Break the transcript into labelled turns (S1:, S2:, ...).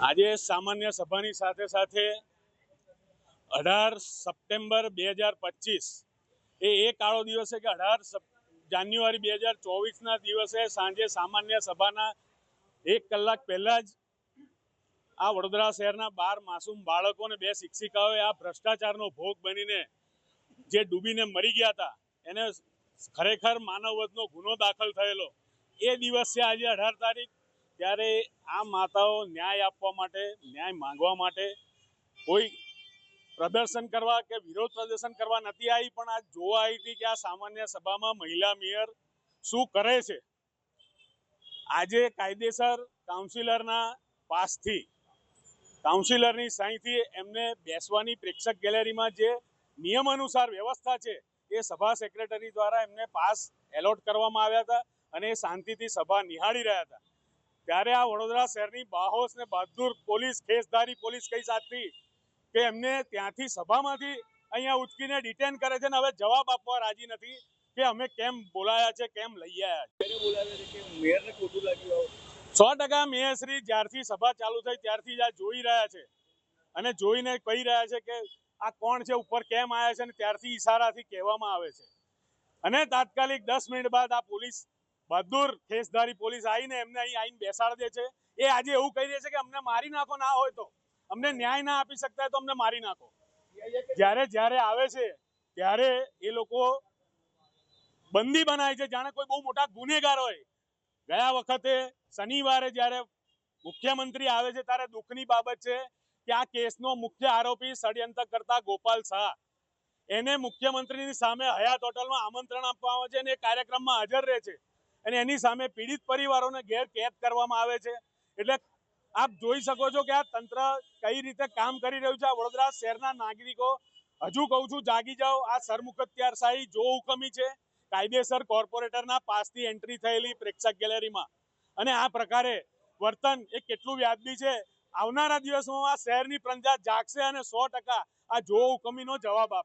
S1: આજે સામાન્ય સભાની સાથે સાથે 18 સપ્ટેમ્બર 2025 એ કાળો દિવસ છે કે 18 જાન્યુઆરી 2024ના દિવસે સાંજે સામાન્ય સભાના 1 કલાક પહેલા જ આ વડોદરા શહેરના 12 માસૂમ બાળકો અને 2 શિક્ષિકાઓએ આ ભ્રષ્ટાચારનો ભોગ બનીને જે ડૂબીને મરી ગયા હતા એને ખરેખર માનવવધનો ગુનો દાખલ થયેલો એ દિવસ છે આજે 18 તારીખ। ત્યારે આ માતાઓ ન્યાય આપવા માટે, ન્યાય માંગવા માટે કોઈ પ્રદર્શન કરવા કે વિરોધ પ્રદર્શન કરવા નથી આવી, પણ આ જોવા આવી હતી કે આ સામાન્ય સભામાં મહિલા મેયર શું કરે છે। આજે કાયદેસર કાઉન્સિલરના પાસથી, કાઉન્સિલરની સહીથી એમને બેસવાની પ્રેક્ષક ગેલેરીમાં જે નિયમ અનુસાર વ્યવસ્થા છે એ સભા સેક્રેટરી દ્વારા એમને પાસ એલોટ કરવામાં આવ્યા હતા અને એ શાંતિથી સભા નિહાળી રહ્યા હતા। ત્યારે આ વડોદરા શહેરની બાહોશ ને બહાદુર પોલીસ, ખેસધારી પોલીસ કઈ સાથી કે એમને ત્યાંથી સભામાંથી અહીંયા ઉચકીને ડિટેન કરે છે અને હવે જવાબ આપવા રાજી નથી કે અમે કેમ બોલાયા છે, કેમ લઈ આવ્યા છે।
S2: મેયરને ખોટું લાગ્યું?
S1: 100% મેયરશ્રી જ્યારથી સભા ચાલુ થઈ ત્યારથી જ આ જોઈ રહ્યા છે અને જોઈને કહી રહ્યા છે કે આ કોણ છે, ઉપર કેમ આવ્યા છે, અને ત્યારથી ઈશારાથી કહેવામાં આવે છે અને તાત્કાલિક 10 મિનિટ બાદ આ પોલીસ, બહાદુર ખેસધારી પોલીસ આવીને એમને અહીં આવીને બેસાડી દે છે। એ આજે એવું કહી રહ્યા છે કે અમને મારી નાખો, ના હોય તો અમને ન્યાય ના આપી શકતા તો અમને મારી નાખો। જ્યારે આવે છે ત્યારે એ લોકો બંદી બનાવે છે જાણે કોઈ બહુ મોટા ગુનેગાર હોય। ગયા વખતે શનિવારે જ્યારે મુખ્યમંત્રી આવે છે ત્યારે દુઃખની બાબત છે કે આ કેસનો મુખ્ય આરોપી ષડયંત્ર કરતા ગોપાલ શાહ, એને મુખ્યમંત્રીની સામે હયાત હોટલમાં આમંત્રણ આપવામાં આવે છે અને એ કાર્યક્રમમાં હાજર રહે છે અને એની સામે પીડિત પરિવારોને ઘેર કેદ કરવામાં આવે છે। એટલે આપ જોઈ શકો છો કે આ તંત્ર કઈ રીતે કામ કરી રહ્યું છે। આ વડોદરા શહેરના નાગરિકો, હજુ કહું છું, જાગી જાઓ। આ સરમુખત્યારશાહી જો હુકમી છે, કાયદેસર કોર્પોરેટરના પાસથી એન્ટ્રી થયેલી પ્રેક્ષક ગેલેરીમાં, અને આ પ્રકારે વર્તન એ કેટલું વ્યાજબી છે। આવનારા દિવસોમાં આ શહેરની પ્રજા જાગશે અને 100% આ જો હુકમીનો જવાબ આપશે।